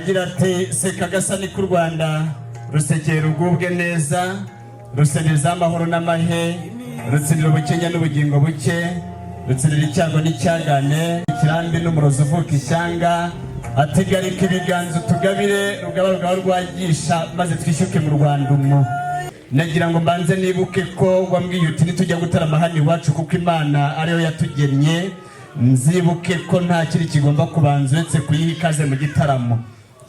agira ati seka gasani k'u Rwanda rusekera ugubwe neza ruseneza amahoro n'amahe rutsindira ubukenya n'ubugingo buke rutsindira icyago n'icyagane ikirambi n'umurozi uvuka ishyanga atigarika ibiganza tugabire rugaba rwagisha maze twishyuke mu Rwanda nagira ngo mbanze nibuke ko wambwiye uti nitujya gutarama hano iwacu kuko Imana ariyo yatugennye nzibuke ko nta kiri kigomba kubanza uretse kuyiha ikaze mu gitaramo.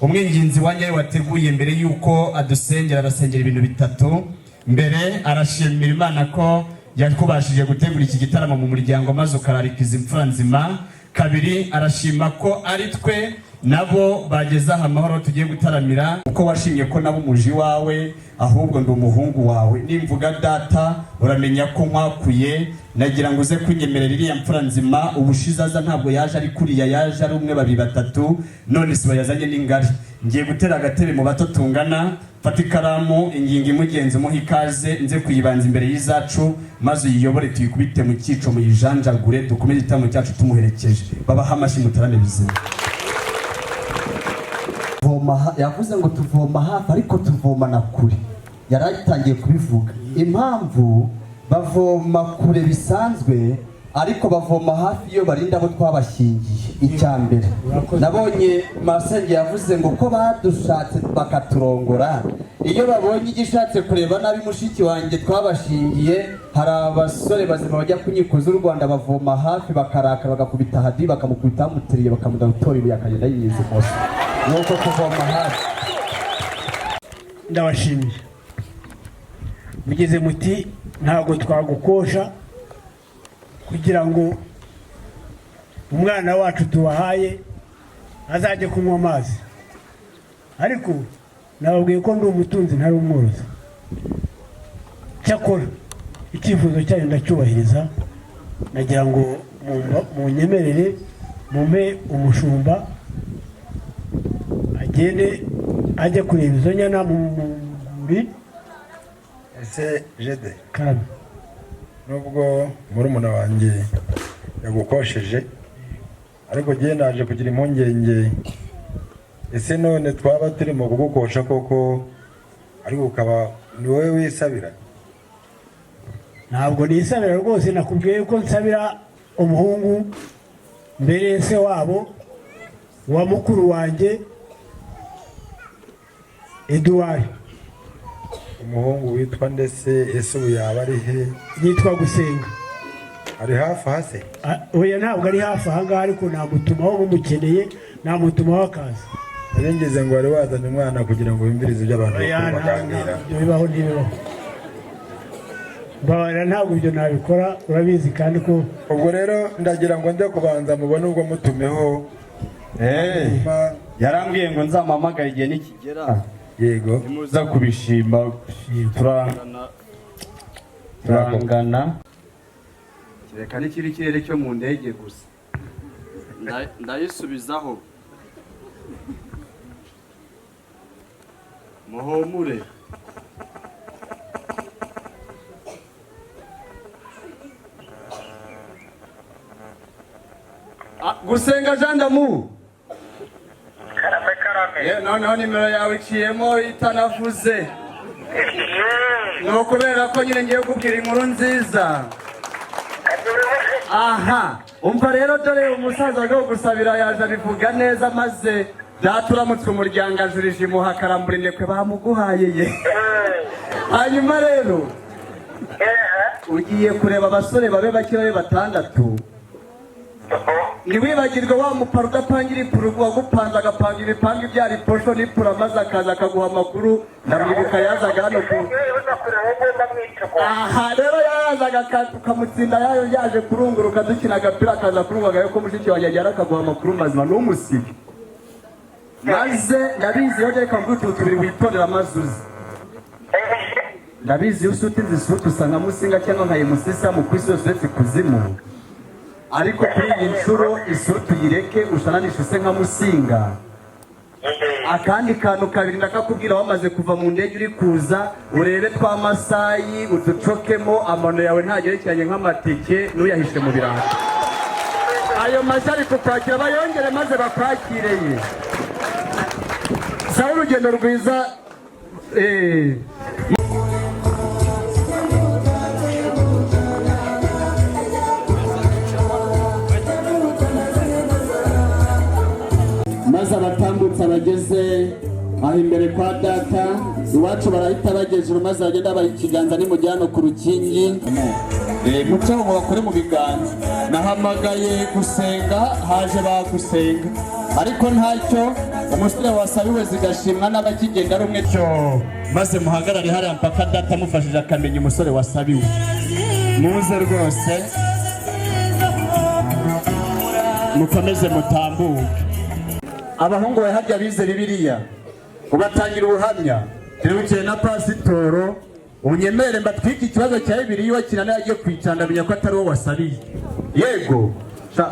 Umwinginzi wanjye wateguye mbere yuko adusengera arasengera ibintu bitatu. Mbere arashimira Imana ko yakubashije gutegura iki gitaramo mu muryango maze ukararikiza imfura nzima. Kabiri arashima ko ari twe nabo bageza amahoro tugiye gutaramira uko washimye ko nabo umuji wawe ahubwo ndi umuhungu wawe. Nimvuga data uramenya ko nkwakuye nagira ngo uze kunyemerera iriya mfura nzima ubushizaza ntabwo yaje ari kuriya yaje ari umwe babiri batatu none sibo yazanye n'ingari. Ngiye gutera agatebe mu bato tungana fata ikaramu ingingo imugenzi umuha ikaze nze kuyibanza imbere y'izacu maze uyiyobore tuyikubite mu cyico mu yijanjagure dukomeze igitaramo cyacu tumuherekeje. Babaha amashyi mutarame bizima. Yavuze ngo tuvoma hafi ariko tuvoma na kure. Yaragitangiye kubivuga impamvu bavoma kure bisanzwe ariko bavoma hafi iyo barinda abo twabashingiye. Icyambere nabonye Masenge yavuze ngo ko badushatse bakaturongora iyo babonye igishatse kureba nabi mushiki wanjye twabashingiye. Hari abasore bazima bajya kunyikuza u Rwanda bavoma hafi bakaraka bagakubita hadi bakamukubita muteriye bakamudatorira yakagenda yize mose nuko kuvoma hafi. Ndabashimiye mugeze muti ntago twagukosha kugira ngo umwana wacu tubahaye azajye kunywa amazi ariko nababwiye ko ndi umutunzi ntari umworozi. Cyakora icyifuzo cyanyu ndacyubahiriza nagira ngo munyemerere mumpe umushumba agende ajya kureba izo nyana muri ese jede karame. nubwo murumuna wanjye yagukosheje ariko giye naje kugira impungenge ese none twaba turimo kugukosha koko ariko ukaba ni wowe wisabira? Ntabwo nisabira rwose nakubwiye ko nsabira umuhungu mbere se wabo wa mukuru wanjye Edouard. Umuhungu witwa ndetse ese ubu yaba ari he? Yitwa Gusenga. Ari hafi hase? Oya ntabwo ari hafi aha ngaha ariko namutumaho mumukeneye namutumaho akazi. Arengeze ngo wari wazanye umwana kugira ngo wimvirize ibyo abantu baganira. Bibaho ntibibaho. Mbabara ntabwo ibyo nabikora urabizi kandi ko ubwo rero ndagira ngo njye kubanza mubone ubwo mutumeho. Yarambwiye ngo nzamamagaye igihe nikigera. Yego nimuza kubishima turangana kireka n'ikiri kirere cyo mu ndege gusa ndayisubizaho muhumure. Gusenga jandamu noneho nimero yawe iciyemo itanavuze ni ukubera ko nyine ngiye kubwira inkuru nziza. Aha umva rero dore umusaza wagiye gusabira yaje abivuga neza maze data uramutse umuryango ajurije imuha karambura indekwe bamuguhaye ye. Hanyuma rero ugiye kureba abasore babe bake babe batandatu ntiwibagirwe wa mupara udapangira ipurugu wagupanze agapanga ibipanga ibyari posho n'ipura maze akaza akaguha amakuru. ndamwibuka yazaga hano ku aha rero yazaga ukamutsinda yaje kurunguruka dukina agapira akaza kurungaga yuko mushiki wanjye yari akaguha amakuru mazima n'umusige maze ndabizi iyo reka mvuga utu tubiri witondera amazuzi ndabizi iyo usutinze isuti usa nka musinga cyangwa nka emusisa mu kwisi yose uretse kuzimu ariko kuri iyi nshuro isuti uyireke ushananisha use nka musinga. Akandi kantu kabiri ndakakubwira wamaze kuva mu ndege uri kuza urebe twa masayi uducokemo amano yawe ntagerekeranye nk'amateke n'uyahishe mu biranga. Ayo mashyi ari kukwakira bayongere maze bakwakireye. sawa urugendo rwiza. maze abatambutse abageze aho imbere kwa data iwacu barahita bagejuru, maze bagenda baha ikiganza nimujyana ku rukingi muceho ngo bakore mu biganza. Nahamagaye gusenga, haje bagusenga, ariko ntacyo umusore wasabiwe zigashimwa n'abakigenda ari umwe cyo, maze muhagarare hariya mpaka data amufashije akamenya umusore wasabiwe. Muze rwose mukomeze mutambuke. Abahungu bahajya bize Bibiliya ubatangira ubuhamya, turibukiye na pasitoro unyemere mbatwike ikibazo cya Bibiliya wakinana yagiye kwicanda amenya ko atari wowe wasabiye. Yego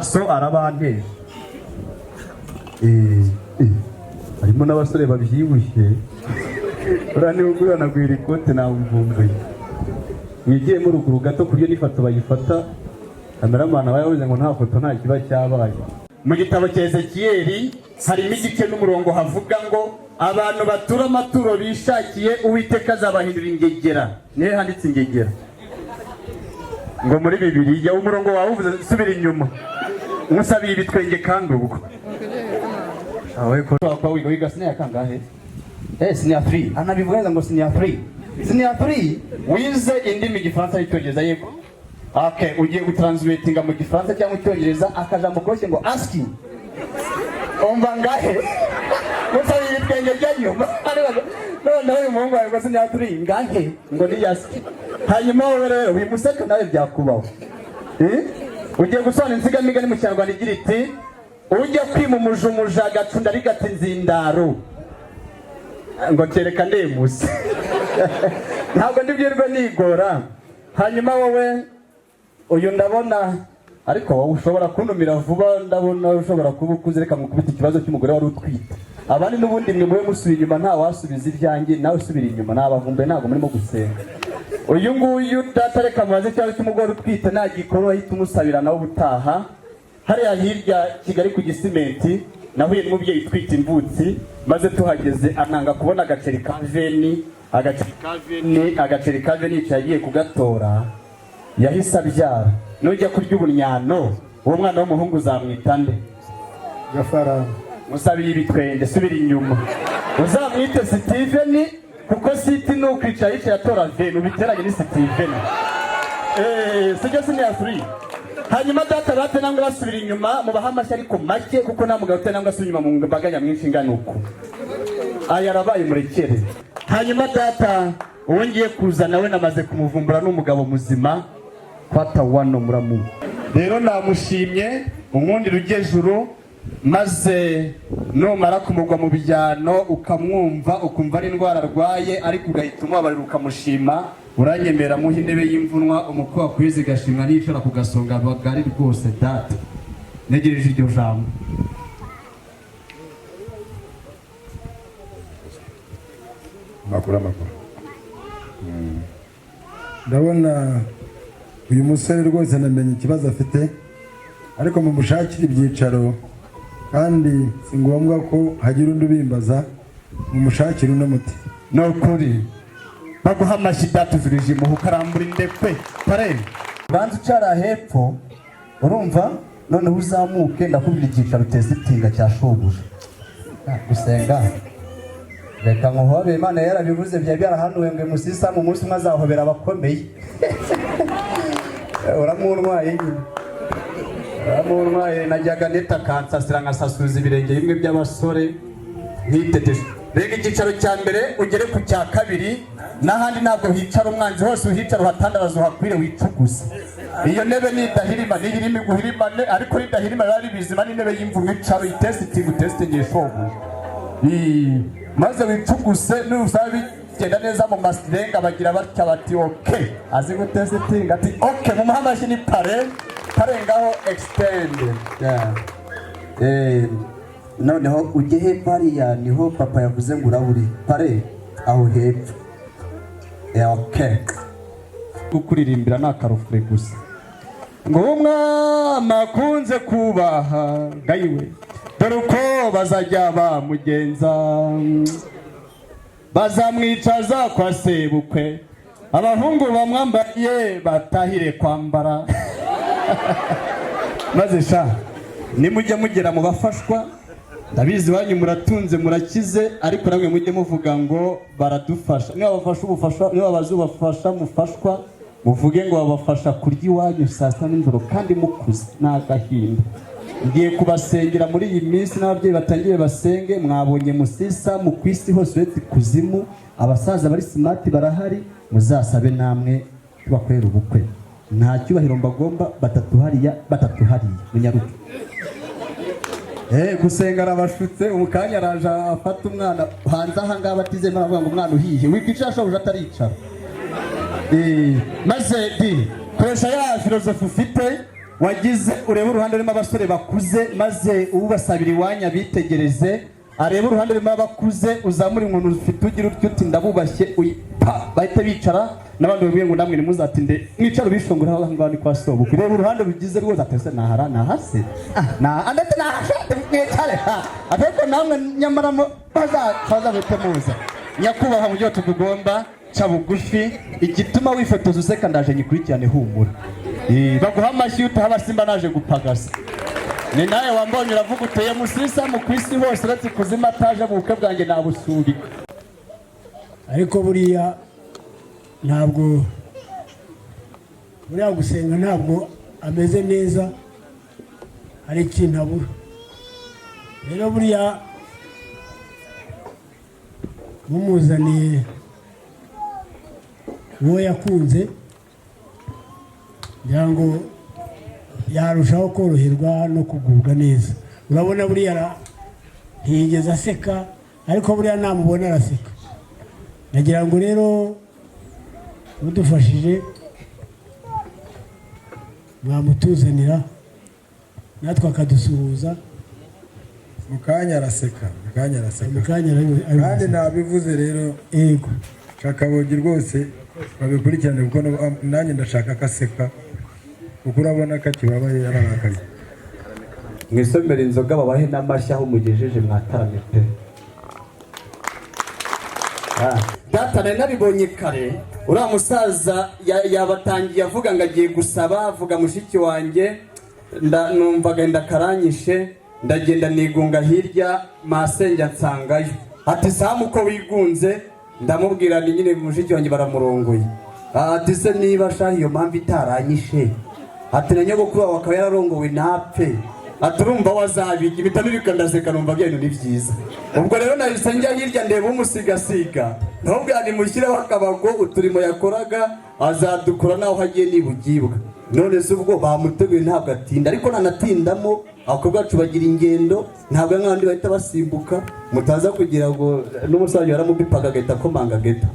so arabante harimo n'abasore babyibushye urane ugurana gwira ikote nawe mvumbuye wigiye mu ruguru gato kuryo n'ifoto bayifata kameramana bayavuze ngo nta foto nta kiba cyabaye. Mu gitabo cya Ezekiyeli harimo igice n'umurongo havuga ngo abantu batura amaturo bishakiye Uwiteka azabahindura ingegera. Nihe handitse ingegera? Ngo muri Bibiliya umurongo wawe uvuze subira inyuma musabiye ibitwenge kandi ubwo awe ko kwa wiga sine yakangahe sine free anabivuga ngo sine free wize indimi Gifaransa n'icyongereza. Yego okay, ugiye gutranslatinga mu Gifaransa cyangwa icyongereza akajambo kose ngo asking umva ngahe musabiye ibitwenge byanyuma none uyu muhungu wawe ngo sine free ngahe ngo ni asking. Hanyuma wowe rero wimuseka nawe byakubaho ugiye gusona insigamigani mu Kinyarwanda igira iti ujya kwima umujumuja agacunda rigati nzindaro ngo kereka ndemuse ntabwo ndibyirwe nigora. Hanyuma wowe uyu ndabona ariko wowe ushobora kuntumira vuba, ndabona ushobora kuba ukuze, reka mukubita ikibazo cy'umugore wari utwite. Abandi n'ubundi mwe muwe musubira inyuma, nta wasubiza ibyanjye nawe usubira inyuma, nabavumbe ntabwo murimo gusenga. Uyu nguyu data reka mubaze cyangwa cy'umugore utwite nagikoro ahita umusabira nawe ubutaha. Hariya hirya Kigali ku Gisimenti nahuye n'umubyeyi twita imvutsi, maze tuhageze ananga kubona agaceri ka veni yagiye kugatora yahise abyara. Nujya kurya ubunyano uwo mwana w'umuhungu uzamwita nde? Gafaranga. Musabiye ibitwenge subira inyuma uzamwite Steven kuko siti n'ukwica yicaye atora veni ubiteranye ni Steven. Sijya sine free. Hanyuma data bate nangwa basubira inyuma mu bahamashyi ariko make kuko nta mugabo utenangwa asubira inyuma mu mbaga nyamwinshi ingana uko ayarabaye murekere. Hanyuma data wongeye kuza nawe namaze kumuvumbura n'umugabo muzima kwata wano muramu. Rero namushimye umundi rugejuru, maze numara kumugwa mu bijyano ukamwumva ukumva ari indwara arwaye ariko ugahita umubabarira ukamushima. Uranyemera muha intebe y'imvunwa umukwa kwizi gashimwa n'ishora kugasonga bagari rwose data negereje iryo jambo. Makuru ndabona uyu musore rwose namenye ikibazo afite, ariko mu mushakira ibyicaro kandi si ngombwa ko hagira undi ubimbaza, mu mushakira uno muti nokuri baguha amashyi datuzurije mu ukarambura indekwe pare banza ucara hepfo urumva, noneho uzamuke ndakubwira icyicaro testinga cya shobuja gusenga. Reka nkuhobe Imana yarabivuze byari byarahanuwe ngo musisa mu munsi umwe azahobera abakomeye. Uramunwaye najyaga neta kansasira nkasasuza ibirenge bimwe by'abasore nkitetesha. Rega icyicaro cya mbere ugere ku cya kabiri, n'ahandi ntabwo hicara umwanzi, hose uhicara uhatandaraza uhakwire wicugusa. Iyo ntebe nidahirima nihirima iguhirimane, ariko nidahirima yari bizima n'intebe y'imvunwe icaro itesitinga utesitingiye shobuja. Maze wicuguse n'usaba bigenda neza mu masirenga bagira batya bati okay azi gutesitinga ati okay mu mahamashyi ni pare ngaho extend. Noneho ujye hepfo hariya niho papa yavuze ngo uraburi pare aho hepfo. Okay kukuririmbira ni akarufure gusa ngo umwana akunze kubaha ngayiwe dore uko bazajya bamugenza, bazamwicaza kwa sebukwe, abahungu bamwambariye batahire kwambara. Maze sha nimujya mugera mu bafashwa, ndabizi wanyu muratunze murakize, ariko namwe mujye muvuga ngo baradufasha. Niba babafasha ubufasha, niba bazubafasha mufashwa, muvuge ngo babafasha kurya iwanyu saa sita nijoro kandi mukuze. N'agahinda ngiye kubasengera muri iyi minsi, n'ababyeyi batangiye basenge. Mwabonye Musisa mu kwisi hose uretse kuzimu, abasaza bari smart barahari, muzasabe namwe tubakorera ubukwe. Nta cyubahiro mbagomba, batatu hariya munyaruke. Gusenga arabashutse, umukanya araje afata umwana hanze aha ngaha batize, baravuga ngo umwana uhiye wikicara shobuja ataricara. Maze koresha ya filozofi ufite wagize, urebe uruhande rurimo abasore bakuze, maze ubasabira iwanya bitegereze, arebe uruhande rurimo abakuze, uzamure umuntu ufite ugira utyo uti ndabubashye, bahite bicara. N'abandi bavuye ngo namwe nimuzatinde mwicaro bishongura aho ngaho ni kwa sobo. Kureba uruhande rugize rwose atese nahara nahase andate nahashate mwicare ateko namwe nyamara baza betemuza. Nyakubaha mu byo tugomba ca bugufi, igituma wifotoza useka ndaje nyikurikirane humura. Baguha amashyi utaha Simba naje gupagasa. Ni nawe wambonye uravuga uteye Musisa mu kwisi hose uretse kuzima ataje mu bukwe bwanjye nabusuri. Ariko buriya ntabwo buriya gusenga ntabwo ameze neza, hari ikintu abura. Rero buriya mumuzaniye uwo yakunze, kugira ngo yarushaho koroherwa no kugubwa neza. Urabona buriya ntiyigeze aseka, ariko buriya namubona araseka. Nagira ngo rero udufashije mwamutuzanira natwe akadusuhuza. Mukanya araseka, kandi nabivuze rero. Yego Shakabogi rwose babikurikirane, kuko nanjye ndashaka akaseka, kuko urabona ko akibabaye yararakaye. Mwisomera inzoga babahe n'amashyi aho mugejeje mwatarame pe. Data nari nabibonye kare, uriya musaza yabatangiye avuga ngo agiye gusaba, avuga mushiki wanjye, numvaga ndakaranyishe, ndagenda nigunga hirya masenge nsangayo. Ati samu ko wigunze, ndamubwira ni nyine mushiki wanjye baramurongoye. Ati se niba shahi iyo mpamvu itaranyishe, ati na nyogokuru wawe akaba yararongowe napfe, ati urumva wazabiga. Ibitano bikandaseka numva byanyu ni byiza. Ubwo rero nahise njya hirya ndeba umusigasiga, ntabwo nimushyiraho akabago uturimo yakoraga azadukora naho hagiye nibugibwa. None se ubwo bamuteguye ntabwo atinda, ariko nanatindamo abakobwa bacu bagira ingendo, ntabwo nk'abandi bahita basimbuka, mutaza kugira ngo n'umusaza yaramubipaga agahita akomanga geta.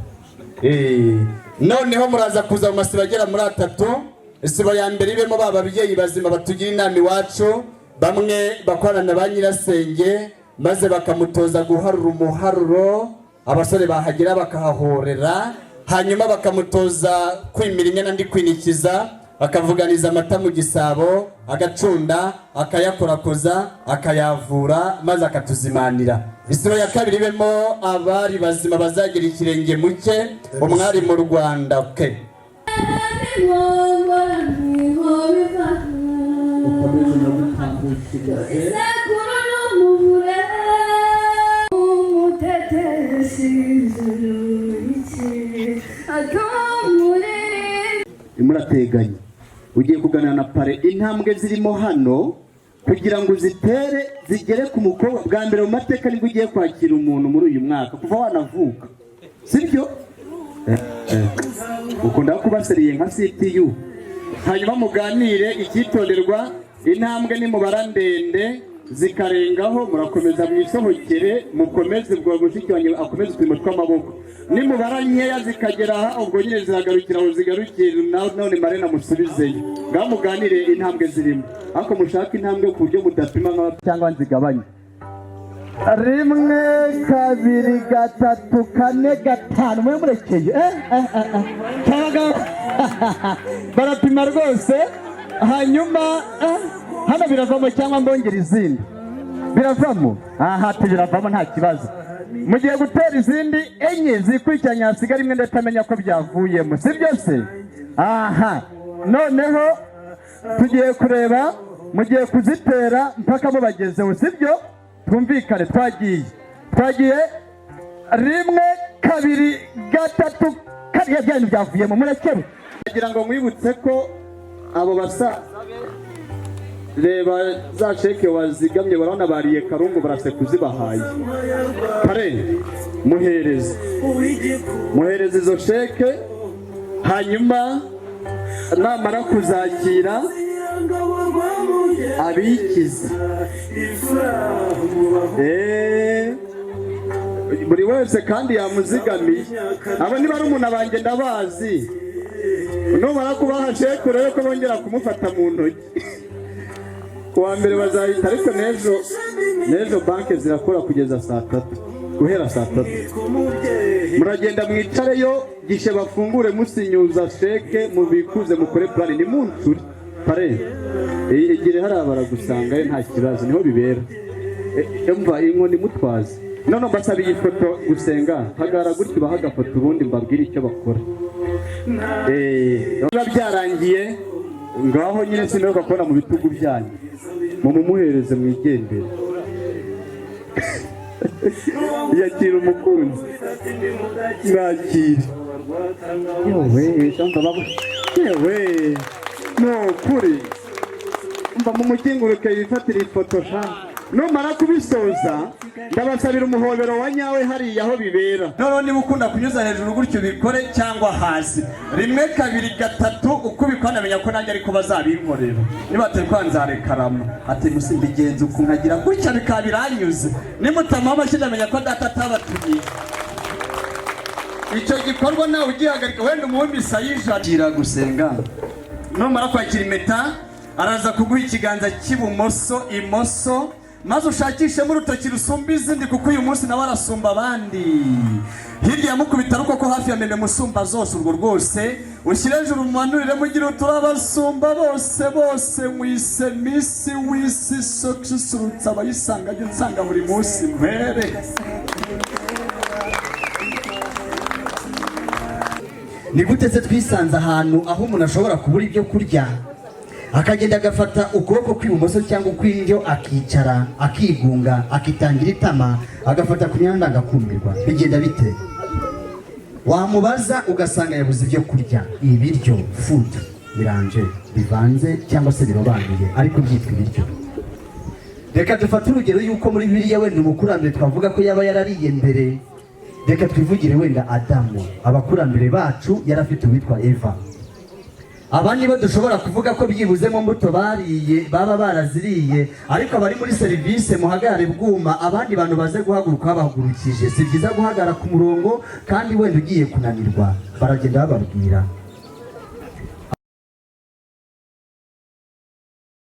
Noneho muraza kuza mu masiba agera muri 3. Isibo ya mbere ibemo bababyeyi bazima batugira inama iwacu, bamwe bakorana na ba nyirasenge, maze bakamutoza guharura umuharuro, abasore bahagera bakahahorera, hanyuma bakamutoza kwimira inyana ndi kwinikiza, bakavuganiza amata mu gisabo, agacunda, akayakorakoza, akayavura, maze akatuzimanira. Isibo ya kabiri ibemo abari bazima bazagira ikirenge muke, umwari mu Rwanda. Murateganya ugiye kuganira na pare, intambwe zirimo hano kugira ngo zitere zigere ku mukobwa bwa mbere mu mateka nibwo ugiye kwakira umuntu muri uyu mwaka kuva wanavuka, sibyo? Ukunda kubaseriye nka CTU, hanyuma muganire icyitonderwa. Intambwe ni mubara ndende zikarengaho, murakomeza mwisohokere, mukomeze ubwo mushiki wanjye akomeze uturimo tw'amaboko. Ni mubara nkeya zikagera aha, ubwo nyine ziragarukira aho zigarukira, none Marena musubizeyo. Ngaho muganire intambwe zirimo, ariko mushaka intambwe ku buryo mudapima cyangwa nzigabanye. 1 2 3 4 5 mwe murekeye barapima rwose, hanyuma hano biravamo cyangwa mbongera izindi. biravamo aha biravamo nta kibazo. Mugiye gutera izindi enye zikurikiranye hasigara imwe ndatamenya ko byavuyemo, si byose? Aha noneho tugiye kureba mugiye kuzitera mpaka mubagezeho, si byo? Twumvikane, twagiye rimwe kabiri gatatu kariya byanyu byavuyemo murekere. Kugira ngo mwibutse ko abo basaza reba za sheke wazigamye barabona bariye karungu barase kuzibahaye. Kare muhereze izo sheke, hanyuma namara kuzakira abikize. Buri wese kandi yamuzigamiye. Abo niba ari umuntu abanjye ndabazi, numara kubaha sheke urebe ko bongera kumufata mu ntoki. Kuwa mbere bazahita, ariko n'ejo banke zirakora kugeza saa 3, guhera saa 3. Muragenda mwicareyo gishe bafungure musinyuza sheke mubikuze mukore plan ni muntu pare igire hari baragusanga nta kibazo niho bibera. Umva inkoni mutwaze none basaba iyi foto gusenga hagara gutyo bahagafoto ubundi mbabwira icyo bakora. Biba byarangiye ngaho nyine sinuka kubona mu bitugu byanyu mumuhereze mwigendere. Yakira umukunzi mwakire. Yewe no kuri mba mu mukinguruke yifatira ifoto sha. Numara kubisoza ndabasabira umuhobero wa nyawe hariya aho bibera. None niba ukunda kunyuza hejuru gutyo bikore cyangwa hasi. Rimwe kabiri gatatu uko bikwana menya ko nanjye ariko bazabinkorera. Niba atekwanzare karama ati musimbigenza uko nkagira gutya bikabiranyuze. Nimutama amashyi menya ko data tabatugiye. Icyo gikorwa nawe ugihagarika wenda umuhumbi sayijira gusenga. Numara kwakira impeta araza kuguha ikiganza cy'ibumoso imoso, maze ushakishe mu rutoki rusumba izindi kuko uyu munsi nawe arasumba abandi. Hirya mukubita ruko ko hafi ya meme musumba zose urwo rwose ushyire hejuru mumanurire mugira uturabasumba bose mwise misi wisi sokisurutsa abayisanga jye nsanga buri munsi mpere. Ni gute se twisanze ahantu aho umuntu ashobora kubura ibyo kurya akagenda agafata ukuboko kw'ibumoso cyangwa kw'indyo akicara akigunga akitangira itama agafata ku myanda agakumirwa? Bigenda bite? Wamubaza ugasanga yabuze ibyo kurya. Ibiryo food biranje bivanze cyangwa se birobanuye ariko byitwa ibiryo. Reka dufate urugero yuko muri Bibiliya wenda umukurambere twavuga ko yaba yarariye mbere. Reka twivugire wenda Adamu. Abakurambere bacu yarafite uwitwa Eva. Abandi bo dushobora kuvuga ko byibuze mu mbuto bariye baba baraziriye, ariko abari muri service muhagarare bwuma abandi bantu baze guhaguruka bahagurukije. Si byiza guhagara ku murongo kandi wenda ugiye kunanirwa baragenda bababwira